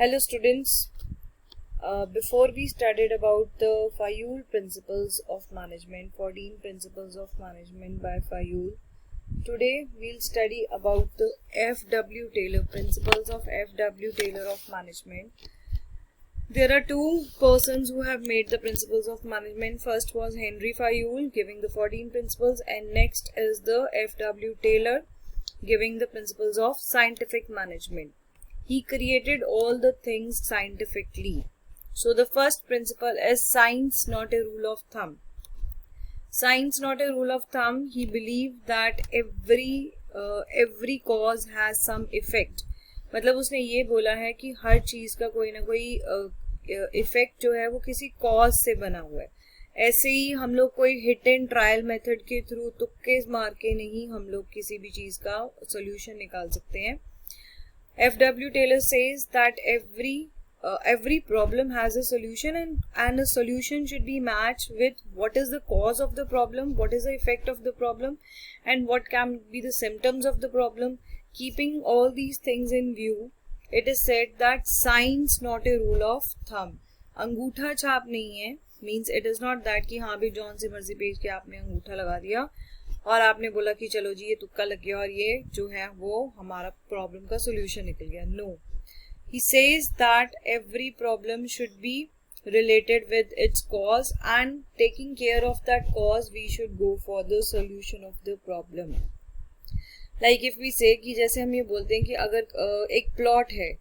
Hello students, before we studied about the Fayul principles of management, 14 principles of management by Fayul, today we'll study about the F.W. Taylor principles of F.W. Taylor of management. There are two persons who have made the principles of management. First was Henry Fayul giving the 14 principles, and next is the F.W. Taylor giving the principles of scientific management. He created all the things scientifically. So the first principle is science, not a rule of thumb. Science, not a rule of thumb. He believed that every cause has some effect. मतलब उसने ये बोला है कि हर चीज का कोई ना कोई इफेक्ट जो है वो किसी कॉज से बना हुआ है. ऐसे ही हम लोग कोई हिट एंड ट्रायल मेथड के थ्रू तुक्के मार के नहीं हम लोग किसी भी चीज का सोल्यूशन निकाल सकते हैं. F.W. Taylor says that every problem has a solution, and a solution should be matched with what is the cause of the problem, what is the effect of the problem, and what can be the symptoms of the problem. Keeping all these things in view, it is said that science not a rule of thumb. अंगूठा छाप नहीं है, means it is not that कि हाँ भी John C मर्जी page के आपने अंगूठा लगा दिया और आपने बोला कि चलो जी ये तुक्का लग गया और ये जो है वो हमारा प्रॉब्लम का सोल्यूशन निकल गया. No, he says that every problem should be related with its cause, and taking care of that cause we should go for the solution of the problem. Like if we say कि जैसे हम ये बोलते हैं कि अगर एक plot है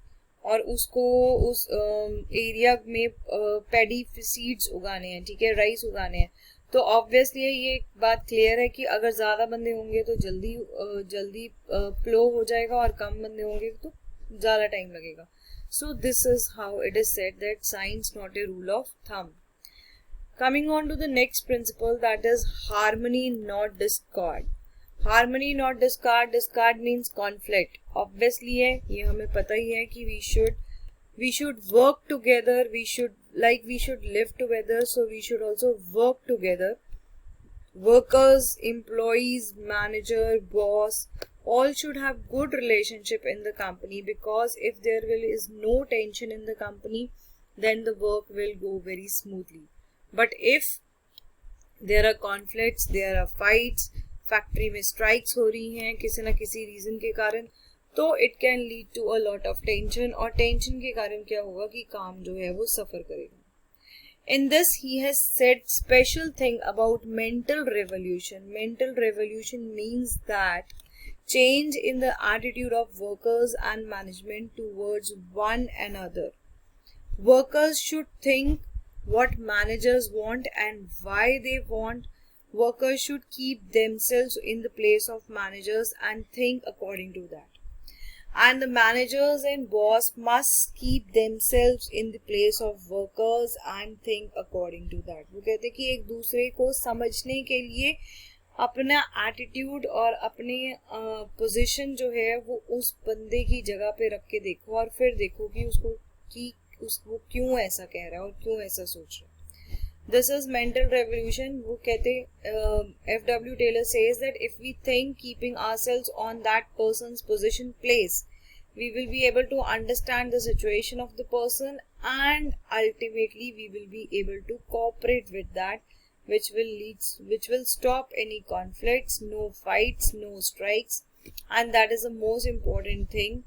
और उसको उस एरिया में पैडी सीड्स उगाने हैं, ठीक है, राइस उगाने हैं, तो ऑब्वियसली ये एक बात क्लियर है कि अगर ज्यादा बंदे होंगे तो जल्दी प्लो हो जाएगा और कम बंदे होंगे तो ज्यादा टाइम लगेगा. So this is how it is said that science not a rule of thumb. Coming on to the next principle, that is harmony not discord. Harmony not discard. Discard means conflict. Obviously है, ये हमें पता ही है कि we should work together, we should live together, so we should also work together. Workers, employees, manager, boss, all should have good relationship in the company, because if there is no tension in the company, then the work will go very smoothly. But if there are conflicts, there are fights, factory में strikes हो रही हैं किसी न किसी reason के कारण, तो it can lead to a lot of tension, और टेंशन के कारण क्या होगा कि काम जो है वो सफर करेगा. In this he has said special thing about mental revolution. Mental revolution means that change in the attitude of workers and management towards one another. Workers should think what managers want and why they want. Workers should keep themselves in the place of managers and think according to that. And the managers and boss must keep themselves in the place of workers and think according to that. वो कहते हैं कि एक दूसरे को समझने के लिए अपना एटीट्यूड और अपने पोजीशन जो है वो उस बंदे की जगह पे रख के देखो, और फिर देखो कि उसको क्यों ऐसा कह रहा है और क्यों ऐसा सोच रहा है. This is mental revolution. वो कहते F.W. Taylor says that if we think keeping ourselves on that person's position place, we will be able to understand the situation of the person, and ultimately we will be able to cooperate with that, which will stop any conflicts, no fights, no strikes, and that is the most important thing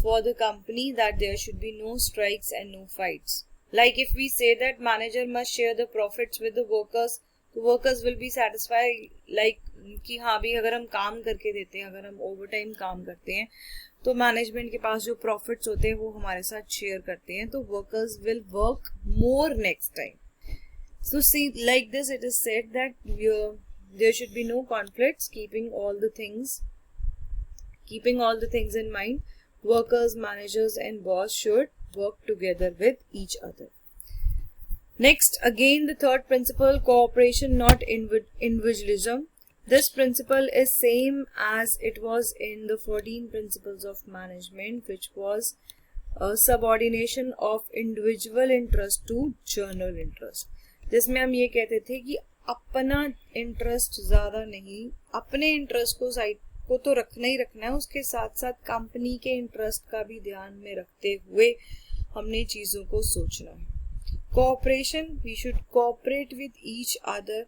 for the company, that there should be no strikes and no fights. Like if we say that manager must share the profits with the workers, the workers will be satisfied, like कि हाँ भी अगर हम काम करके देते हैं, अगर हम ओवर टाइम काम करते हैं तो मैनेजमेंट के पास जो प्रॉफिट्स होते हैं वो हमारे साथ शेयर करते हैं, तो workers will work more next time. So see, like this it is said that there should be no conflicts, keeping all the things in mind. Workers, managers and boss should work together with each other. Next, again the third principle, cooperation not individualism. This principle is same as it was in the 14 principles of management, which was subordination of individual interest to general interest. जिसमें हम ये कहते थे कि अपना interest ज्यादा नहीं, अपने इंटरेस्ट को साइड को तो रखना ही रखना है, उसके साथ साथ कंपनी के इंटरेस्ट का भी ध्यान में रखते हुए हमने चीज़ों को सोचना है. Cooperation, we should cooperate with each other.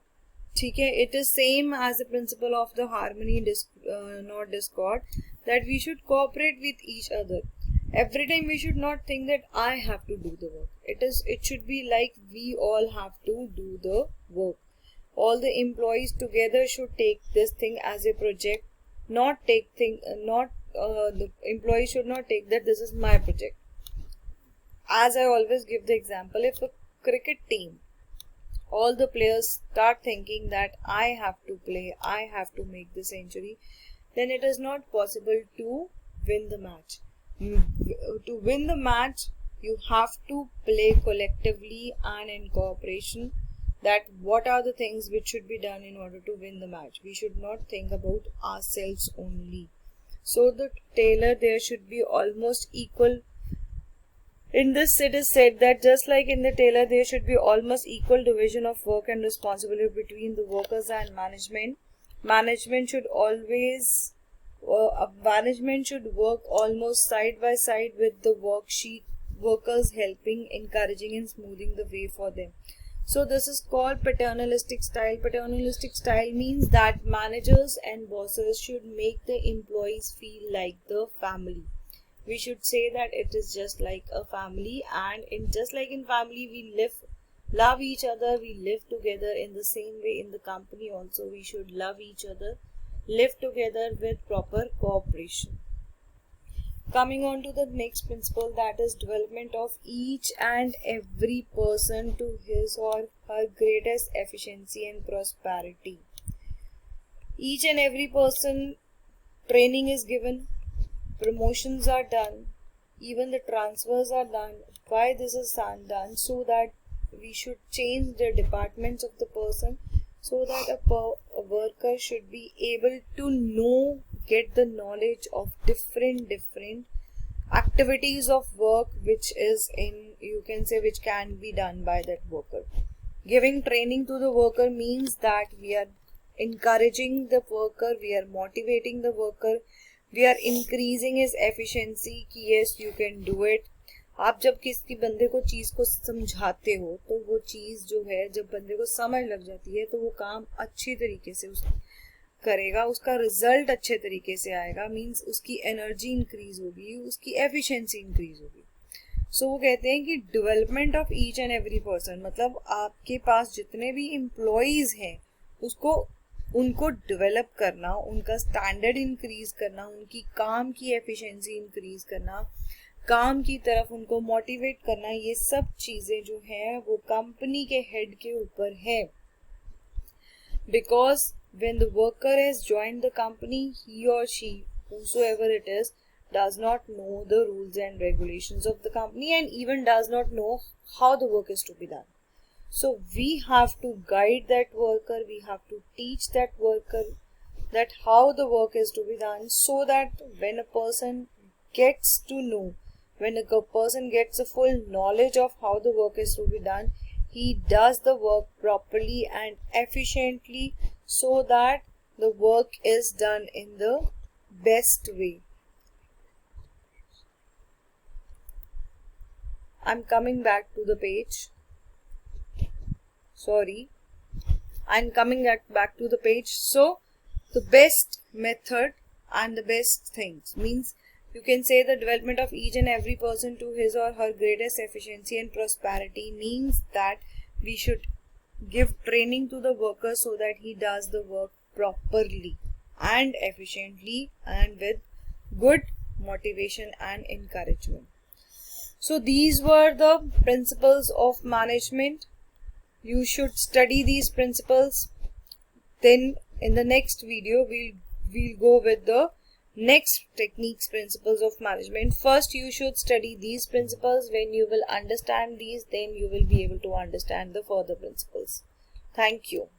ठीक है, it is same as the principle of the harmony, not discord, that we should cooperate with each other. Every time we should not think that I have to do the work. It should be like we all have to do the work. All the employees together should take this thing as a project. The employees should not take that this is my project. As I always give the example, if a cricket team, all the players start thinking that I have to play, I have to make the century, then it is not possible to win the match. To win the match, you have to play collectively and in cooperation. That what are the things which should be done in order to win the match. We should not think about ourselves only. So the tailor there should be almost equal. In this it is said that just like in the tailor there should be almost equal division of work and responsibility between the workers and management. Management should work almost side by side with the workers helping, encouraging and smoothing the way for them. So this is called paternalistic style. Paternalistic style means that managers and bosses should make the employees feel like the family. We should say that it is just like a family, and just like in family we love each other, we live together. In the same way in the company also we should love each other, live together with proper cooperation. Coming on to the next principle, that is development of each and every person to his or her greatest efficiency and prosperity. Each and every person training is given, promotions are done, even the transfers are done. Why this is done? So that we should change the departments of the person, so that a worker should be able to get the knowledge of different activities of work which can be done by that worker. Giving training to the worker means that we are encouraging the worker, we are motivating the worker, we are increasing his efficiency कि yes you can do it. आप जब किसी बंदे को चीज़ को समझाते हो तो वो चीज़ जो है जब बंदे को समझ लग जाती है तो वो काम अच्छी तरीके से करेगा, उसका रिजल्ट अच्छे तरीके से आएगा. मीन्स उसकी एनर्जी इंक्रीज होगी, उसकी एफिशिएंसी इंक्रीज होगी. सो वो कहते हैं कि development of each and every person, मतलब आपके पास जितने भी एम्प्लॉयज हैं उनको डेवलप करना, उनका स्टैंडर्ड इंक्रीज करना, उनकी काम की एफिशिएंसी इंक्रीज करना, काम की तरफ उनको मोटिवेट करना, ये सब चीज़ें जो हैं वो कंपनी के हेड के ऊपर है. Because when the worker has joined the company, he or she, whosoever it is, does not know the rules and regulations of the company and even does not know how the work is to be done. So we have to guide that worker, we have to teach that worker that how the work is to be done, so that when a person gets to know, when a person gets a full knowledge of how the work is to be done, he does the work properly and efficiently, so that the work is done in the best way. I'm coming back to the page. So the best method and the best things means you can say the development of each and every person to his or her greatest efficiency and prosperity means that we should give training to the worker so that he does the work properly and efficiently and with good motivation and encouragement. So these were the principles of management. You should study these principles. Then in the next video we'll go with the next techniques, principles of management. First you should study these principles. When you will understand these, then you will be able to understand the further principles. Thank you.